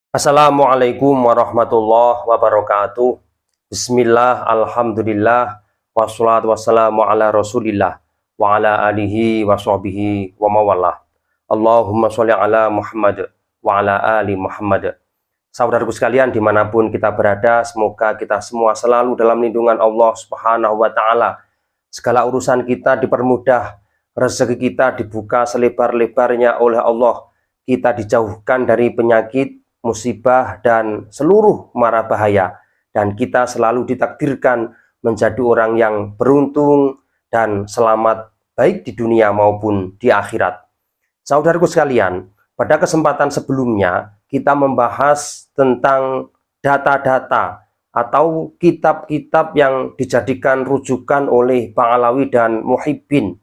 Assalamualaikum warahmatullahi wabarakatuh. Bismillah, alhamdulillah, wassalatu wassalamu ala rasulillah, wa ala alihi wa sahbihi wa mawalah. Allahumma sholli ala Muhammad wa ala ali Muhammad. Saudaraku sekalian dimanapun kita berada, semoga kita semua selalu dalam lindungan Allah Subhanahu wa ta'ala. Segala urusan kita dipermudah, rezeki kita dibuka selebar-lebarnya oleh Allah. Kita dijauhkan dari penyakit, musibah, dan seluruh mara bahaya, dan kita selalu ditakdirkan menjadi orang yang beruntung dan selamat baik di dunia maupun di akhirat. Saudaraku sekalian, pada kesempatan sebelumnya kita membahas tentang data-data atau kitab-kitab yang dijadikan rujukan oleh Ba'alawi dan Muhibbin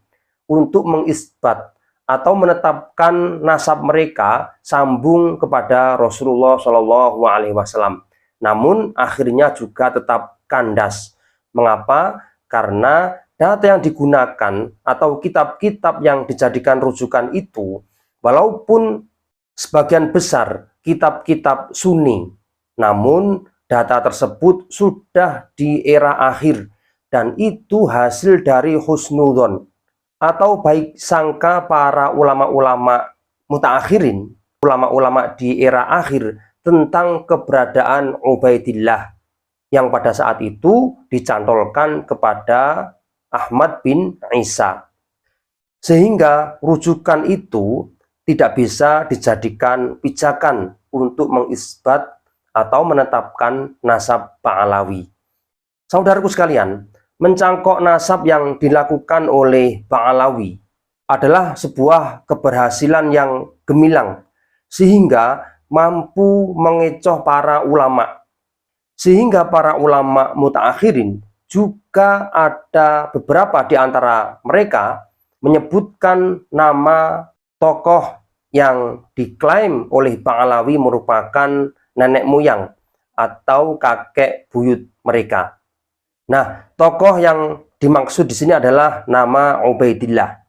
untuk mengisbat atau menetapkan nasab mereka sambung kepada Rasulullah Shallallahu Alaihi Wasallam. Namun akhirnya juga tetap kandas. Mengapa? Karena data yang digunakan atau kitab-kitab yang dijadikan rujukan itu, walaupun sebagian besar kitab-kitab Sunni, namun data tersebut sudah di era akhir, dan itu hasil dari husnudzon atau baik sangka para ulama-ulama mutaakhirin, ulama-ulama di era akhir, tentang keberadaan Ubaidillah yang pada saat itu dicantolkan kepada Ahmad bin Isa. Sehingga rujukan itu tidak bisa dijadikan pijakan untuk mengisbat atau menetapkan nasab Ba'alawi. Saudaraku sekalian, mencangkok nasab yang dilakukan oleh Ba'alawi adalah sebuah keberhasilan yang gemilang, sehingga mampu mengecoh para ulama. Sehingga para ulama mutaakhirin juga ada beberapa di antara mereka menyebutkan nama tokoh yang diklaim oleh Ba'alawi merupakan nenek moyang atau kakek buyut mereka. Nah, tokoh yang dimaksud di sini adalah nama Ubaidillah.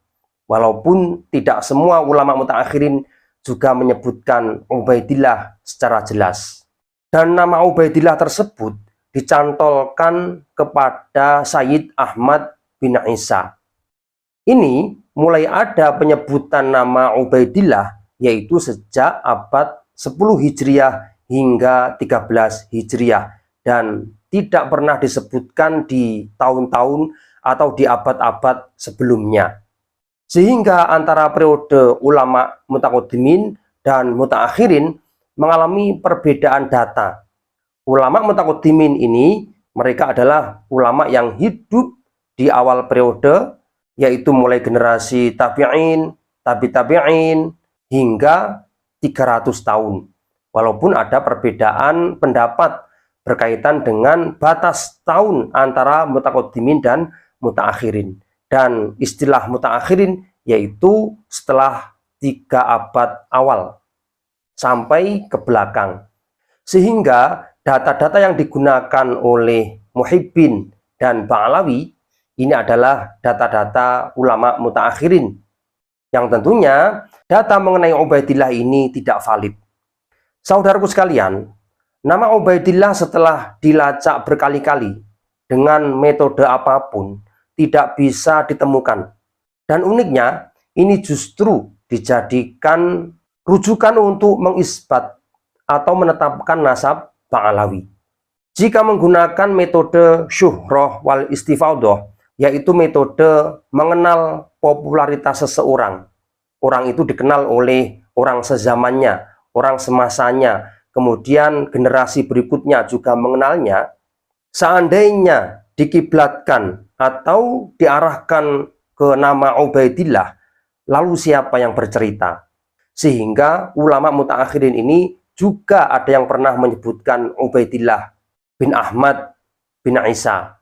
Walaupun tidak semua ulama mutaakhirin juga menyebutkan Ubaidillah secara jelas. Dan nama Ubaidillah tersebut dicantolkan kepada Sayyid Ahmad bin Isa. Ini mulai ada penyebutan nama Ubaidillah yaitu sejak abad 10 Hijriah hingga 13 Hijriah, dan tidak pernah disebutkan di tahun-tahun atau di abad-abad sebelumnya. Sehingga antara periode ulama mutaqaddimin dan mutaakhirin mengalami perbedaan data. Ulama mutaqaddimin ini mereka adalah ulama yang hidup di awal periode, yaitu mulai generasi tabi'in, tabi'in hingga 300 tahun. Walaupun ada perbedaan pendapat berkaitan dengan batas tahun antara mutaqaddimin dan mutaakhirin. Dan istilah mutaakhirin yaitu setelah 3 abad awal sampai ke belakang. Sehingga data-data yang digunakan oleh Muhibbin dan Ba'alawi ini adalah data-data ulama mutaakhirin, yang tentunya data mengenai Ubaidillah ini tidak valid. Saudaraku sekalian, nama Ubaidillah setelah dilacak berkali-kali dengan metode apapun tidak bisa ditemukan. Dan uniknya, ini justru dijadikan rujukan untuk mengisbat atau menetapkan nasab Ba'alawi. Jika menggunakan metode syuhrah wal istifaudah, yaitu metode mengenal popularitas seseorang. Orang itu dikenal oleh orang sezamannya, orang semasanya, kemudian generasi berikutnya juga mengenalnya. Seandainya dikiblatkan atau diarahkan ke nama Ubaidillah, lalu siapa yang bercerita? Sehingga ulama mutaakhirin ini juga ada yang pernah menyebutkan Ubaidillah bin Ahmad bin Isa.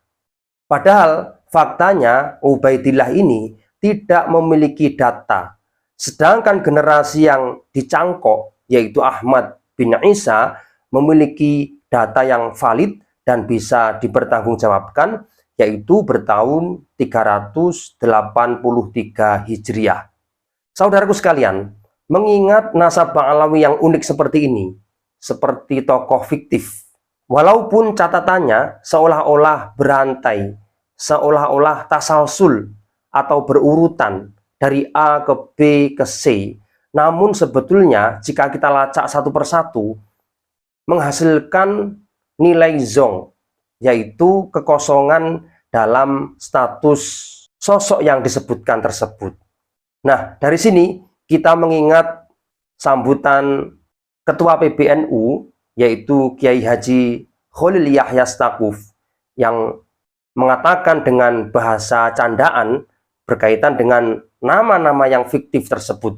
Padahal faktanya Ubaidillah ini tidak memiliki data. Sedangkan generasi yang dicangkok yaitu Ahmad bin Isa memiliki data yang valid dan bisa dipertanggungjawabkan, yaitu bertahun 383 Hijriah. Saudaraku sekalian, mengingat nasab Ba'alawi yang unik seperti ini, seperti tokoh fiktif. Walaupun catatannya seolah-olah berantai, seolah-olah tasalsul atau berurutan dari A ke B ke C, namun sebetulnya jika kita lacak satu persatu, menghasilkan nilai zong, yaitu kekosongan dalam status sosok yang disebutkan tersebut. Nah, dari sini kita mengingat sambutan Ketua PBNU, yaitu Kiai Haji Kholil Yahya Stakuf, yang mengatakan dengan bahasa candaan berkaitan dengan nama-nama yang fiktif tersebut,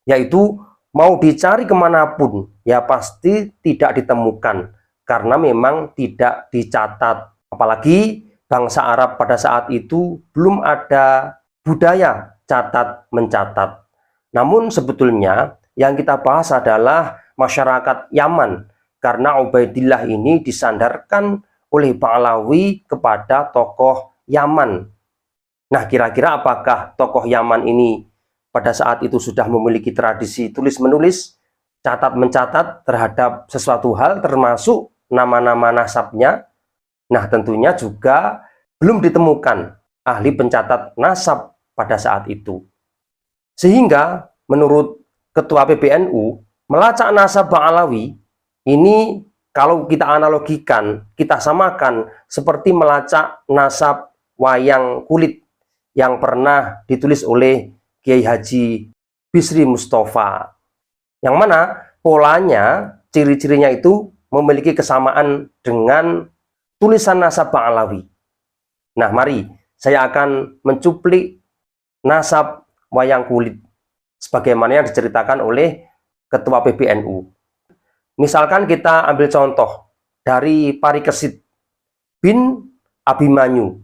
yaitu mau dicari kemanapun, ya pasti tidak ditemukan, karena memang tidak dicatat. Apalagi bangsa Arab pada saat itu belum ada budaya catat-mencatat. Namun sebetulnya yang kita bahas adalah masyarakat Yaman, karena Ubaidillah ini disandarkan oleh Ba'alawi kepada tokoh Yaman. Nah, kira-kira apakah tokoh Yaman ini pada saat itu sudah memiliki tradisi tulis-menulis, catat-mencatat terhadap sesuatu hal termasuk nama-nama nasabnya? Nah, tentunya juga belum ditemukan ahli pencatat nasab pada saat itu. Sehingga menurut Ketua PBNU, melacak nasab Ba'alawi ini kalau kita analogikan, kita samakan seperti melacak nasab wayang kulit yang pernah ditulis oleh Kiai Haji Bisri Mustafa, yang mana polanya, ciri-cirinya itu memiliki kesamaan dengan tulisan nasab Ba'alawi. Nah, mari saya akan mencuplik nasab wayang kulit sebagaimana yang diceritakan oleh Ketua PBNU. Misalkan kita ambil contoh dari Parikesit bin Abimanyu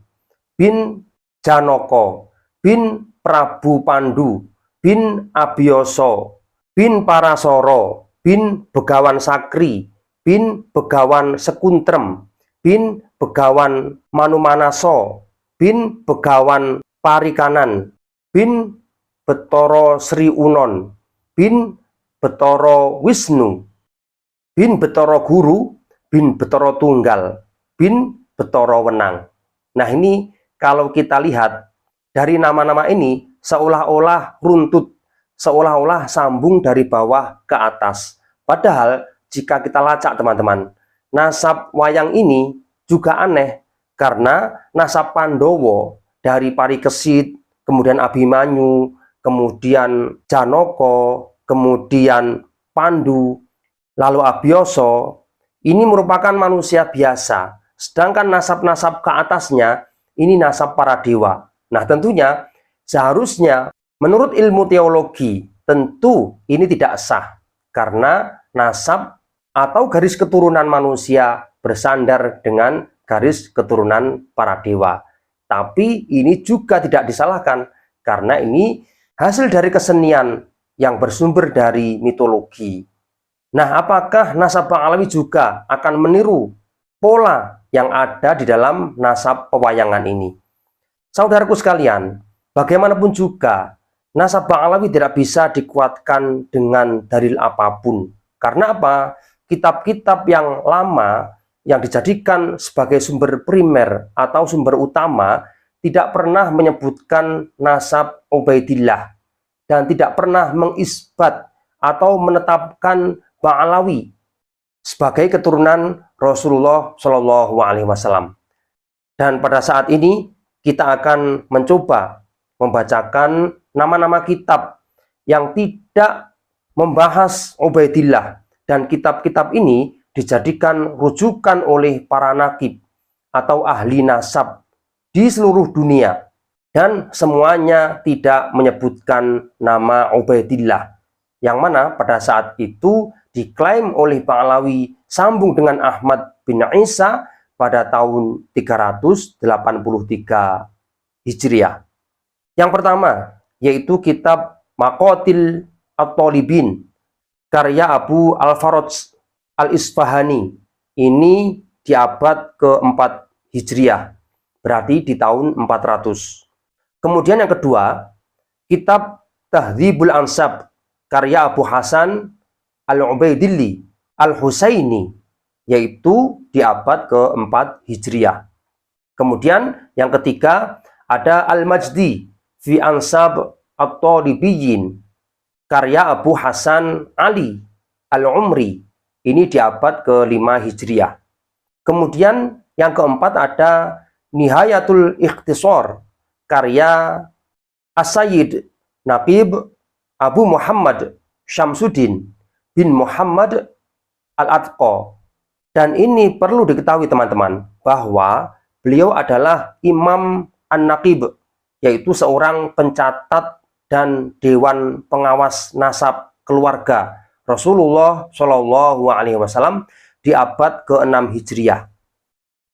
bin Janoko bin Prabu Pandu bin Abioso bin Parasoro bin Begawan Sakri bin Begawan Sekuntrem bin Begawan Manumanaso bin Begawan Parikanan bin Betoro Sri Unon bin Betoro Wisnu bin Betoro Guru bin Betoro Tunggal bin Betoro Wenang. Nah, ini kalau kita lihat dari nama-nama ini seolah-olah runtut, seolah-olah sambung dari bawah ke atas. Padahal jika kita lacak teman-teman, nasab wayang ini juga aneh, karena nasab Pandowo dari Parikesit, kemudian Abimanyu, kemudian Janoko, kemudian Pandu, lalu Abioso, ini merupakan manusia biasa. Sedangkan nasab-nasab ke atasnya, ini nasab para dewa. Nah, tentunya seharusnya menurut ilmu teologi, tentu ini tidak sah. Karena nasab atau garis keturunan manusia bersandar dengan garis keturunan para dewa. Tapi ini juga tidak disalahkan, karena ini hasil dari kesenian yang bersumber dari mitologi. Nah, apakah nasab Ba'alawi juga akan meniru pola yang ada di dalam nasab pewayangan ini? Saudaraku sekalian, bagaimanapun juga, nasab Ba'alawi tidak bisa dikuatkan dengan dalil apapun. Karena apa? Kitab-kitab yang lama yang dijadikan sebagai sumber primer atau sumber utama tidak pernah menyebutkan nasab Ubaidillah dan tidak pernah mengisbat atau menetapkan Ba'alawi sebagai keturunan Rasulullah Shallallahu Alaihi Wasallam. Dan pada saat ini kita akan mencoba membacakan nama-nama kitab yang tidak membahas Ubaidillah, dan kitab-kitab ini dijadikan rujukan oleh para nakib atau ahli nasab di seluruh dunia, dan semuanya tidak menyebutkan nama Ubaidillah, yang mana pada saat itu diklaim oleh Ba'alawi sambung dengan Ahmad bin Isa pada tahun 383 Hijriah. Yang pertama yaitu kitab Maqatil At-Talibin karya Abu Al-Faraj Al-Isfahani. Ini di abad ke-4 Hijriah, berarti di tahun 400. Kemudian yang kedua, kitab Tahdzibul Ansab karya Abu Hasan Al-Ubaidilli Al-Husaini, yaitu di abad ke-4 Hijriah. Kemudian yang ketiga ada Al-Majdi fi Ansab At-Talibiyyin, karya Abu Hasan Ali Al-Umri, ini di abad ke-5 Hijriah. Kemudian yang keempat ada Nihayatul Ikhtisar, karya As-Sayyid Naqib Abu Muhammad Syamsuddin bin Muhammad Al-Atqa. Dan ini perlu diketahui teman-teman, bahwa beliau adalah Imam An-Naqib, yaitu seorang pencatat dan dewan pengawas nasab keluarga Rasulullah Shallallahu Alaihi Wasallam di abad ke-6 Hijriah.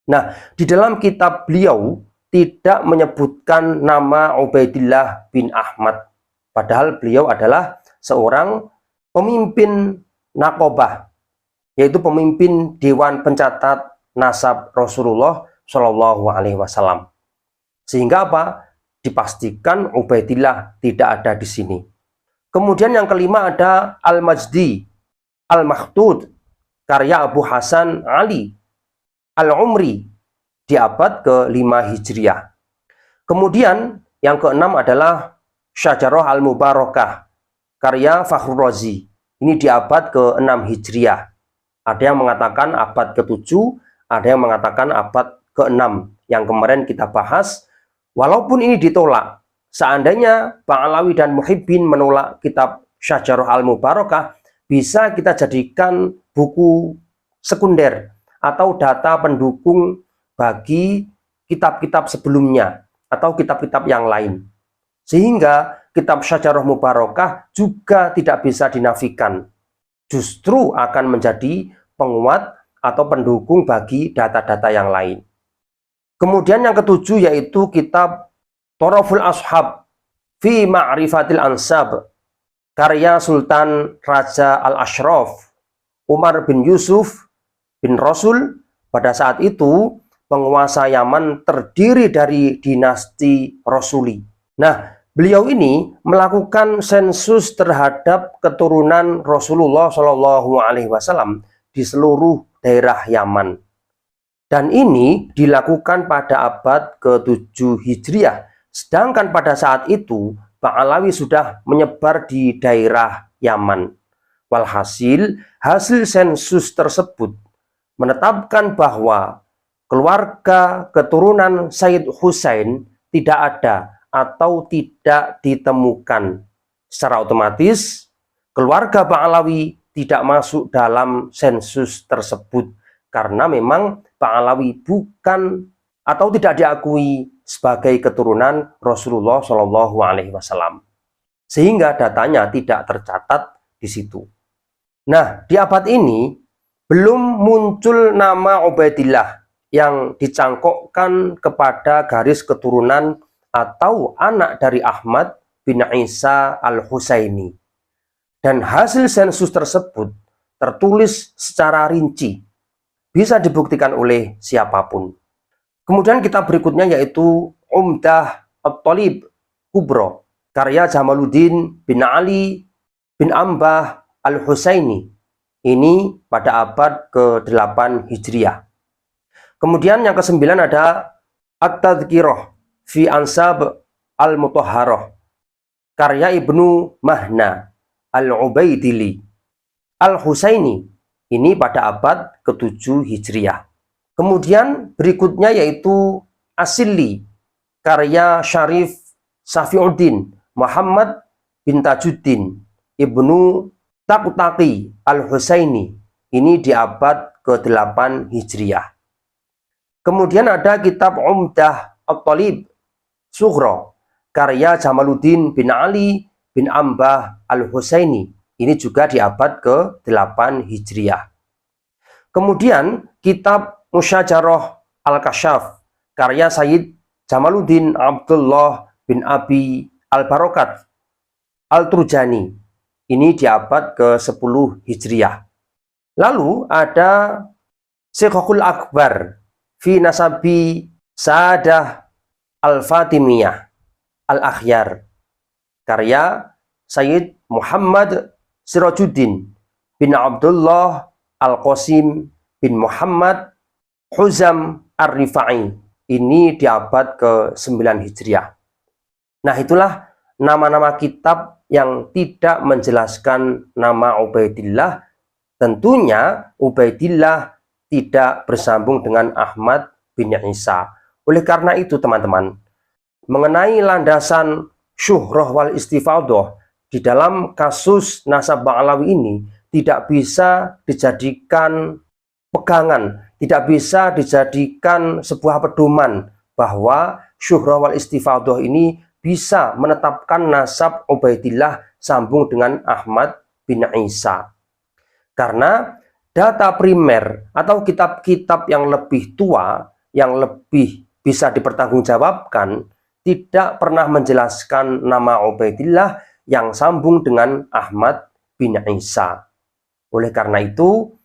Nah, di dalam kitab beliau tidak menyebutkan nama Ubaidillah bin Ahmad, padahal beliau adalah seorang pemimpin Naqobah, yaitu pemimpin dewan pencatat nasab Rasulullah Shallallahu Alaihi Wasallam. Sehingga apa? Dipastikan Ubaidillah tidak ada di sini. Kemudian yang kelima ada Al-Majdi Al-Makhdud, karya Abu Hasan Ali Al-Umri di abad ke-5 Hijriah. Kemudian yang keenam adalah Syajarah Al-Mubarakah, karya Fakhrur Razi, ini di abad ke-6 Hijriah. Ada yang mengatakan abad ke-7, ada yang mengatakan abad ke-6 yang kemarin kita bahas. Walaupun ini ditolak, seandainya Ba'alawi dan Muhibbin menolak kitab Syajarah Al-Mubarakah, bisa kita jadikan buku sekunder atau data pendukung bagi kitab-kitab sebelumnya atau kitab-kitab yang lain. Sehingga kitab Syajarah Mubarakah juga tidak bisa dinafikan. Justru akan menjadi penguat atau pendukung bagi data-data yang lain. Kemudian yang ketujuh yaitu kitab Toroful Ashab fi Ma'rifatil Ansab, karya Sultan Raja Al-Ashraf Umar bin Yusuf bin Rasul. Pada saat itu penguasa Yaman terdiri dari dinasti Rasuli. Nah, beliau ini melakukan sensus terhadap keturunan Rasulullah Shallallahu Alaihi Wasallam di seluruh daerah Yaman. Dan ini dilakukan pada abad ke-7 Hijriah. Sedangkan pada saat itu Ba'alawi sudah menyebar di daerah Yaman. Walhasil, hasil sensus tersebut menetapkan bahwa keluarga keturunan Sayyid Husain tidak ada atau tidak ditemukan. Secara otomatis, keluarga Ba'alawi tidak masuk dalam sensus tersebut, karena memang Ba'alawi bukan atau tidak diakui sebagai keturunan Rasulullah Shallallahu Alaihi Wasallam, sehingga datanya tidak tercatat di situ. Nah, di abad ini belum muncul nama Ubaidillah yang dicangkokkan kepada garis keturunan atau anak dari Ahmad bin Isa Al-Husaini. Dan hasil sensus tersebut tertulis secara rinci, bisa dibuktikan oleh siapapun. Kemudian kitab berikutnya yaitu Umdah At-Talib Kubro, karya Jamaluddin bin Ali bin Ambah Al-Husaini, ini pada abad ke-8 Hijriah. Kemudian yang kesembilan ada At-Tadhkirah fi Ansab Al-Mutahharah, karya Ibnu Mahna Al-Ubaidili Al-Husaini, ini pada abad ke-7 Hijriah. Kemudian berikutnya yaitu As-Silli, karya Syarif Safiuddin Muhammad bin Tajuddin Ibnu Taqtaqi Al-Husaini, ini di abad ke-8 Hijriah. Kemudian ada kitab Umdah At-Talib Sughra, karya Jamaluddin bin Ali bin Ambah Al-Husaini, ini juga di abad ke-8 Hijriah. Kemudian kitab Musyajarah Al-Kashaf, karya Sayyid Jamaluddin Abdullah bin Abi Al-Barokat Al-Turjani, ini di abad ke-10 Hijriah. Lalu ada Syekhul Akbar fi Nasabi Sa'adah Al-Fatimiyah Al-Akhyar, karya Sayyid Muhammad Sirajuddin bin Abdullah Al-Qasim bin Muhammad Huzam Ar-Rifai. Ini di abad ke-9 Hijriah. Nah, itulah nama-nama kitab yang tidak menjelaskan nama Ubaidillah. Tentunya Ubaidillah tidak bersambung dengan Ahmad bin Isa. Oleh karena itu teman-teman, mengenai landasan syuhrah wal istifadah di dalam kasus nasab Ba'alawi ini tidak bisa dijadikan pegangan, tidak bisa dijadikan sebuah pedoman bahwa syuhrah wal istifadah ini bisa menetapkan nasab Ubaidillah sambung dengan Ahmad bin Isa. Karena data primer atau kitab-kitab yang lebih tua, yang lebih bisa dipertanggungjawabkan, tidak pernah menjelaskan nama Ubaidillah yang sambung dengan Ahmad bin Isa. Oleh karena itu,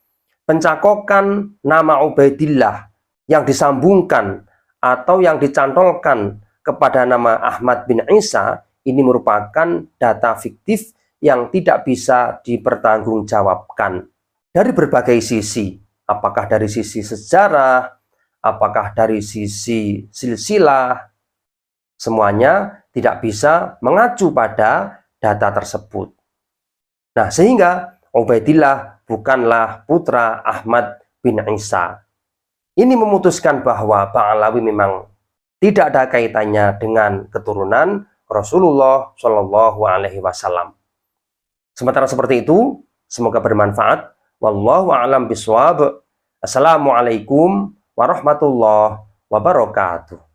pencakokan nama Ubaidillah yang disambungkan atau yang dicantolkan kepada nama Ahmad bin Isa ini merupakan data fiktif yang tidak bisa dipertanggungjawabkan dari berbagai sisi, apakah dari sisi sejarah, apakah dari sisi silsilah, semuanya tidak bisa mengacu pada data tersebut. Nah, sehingga Ubaidillah bukanlah putra Ahmad bin Isa. Ini memutuskan bahwa Ba'alawi memang tidak ada kaitannya dengan keturunan Rasulullah Shallallahu Alaihi Wasallam. Sementara seperti itu, semoga bermanfaat. Wallahu a'lam bishawab. Assalamualaikum warahmatullahi wabarakatuh.